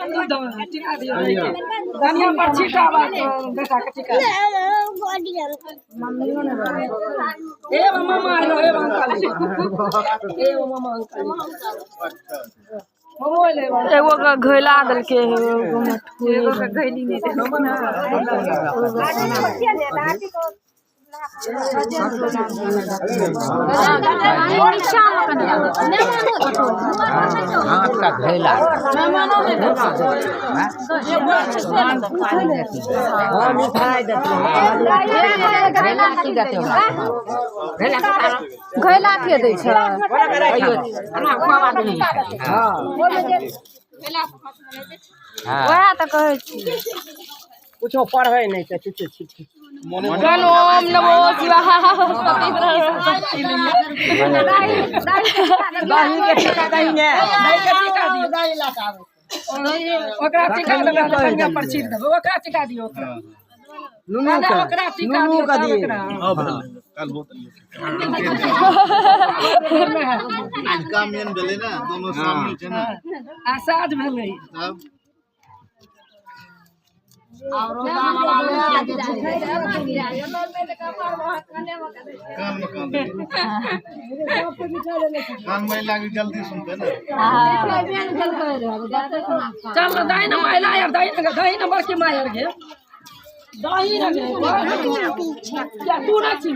टिका दियो धनिया पर छीटा बेटा के टिका ए मामा आलो ए अंकल ए मामा अंकल एगो का घोला देलके एगो का घैली नहीं दे घोला के दै छै वएह तऽ कहै छी कुछो पढ़ै नहीं त चुचे छिठी चलो ओम नमो शिवाय दाही के टिका दही ने दाही के टिका दियो दाही ला के आवे ओकरा टिका देबे धनिया पर छीट देबे ओकरा टिका दियो ओकरा ओकरा टिका दियो अब कल बहुत आज का मेन भेले ना दोनों शामिल छै ना आ साज भेलै तब और कान में लागी जल्दी सुनते ना चल दाई ना महिला यार दाई नंबर की मायर गे दाई ना गे क्या तू ना छी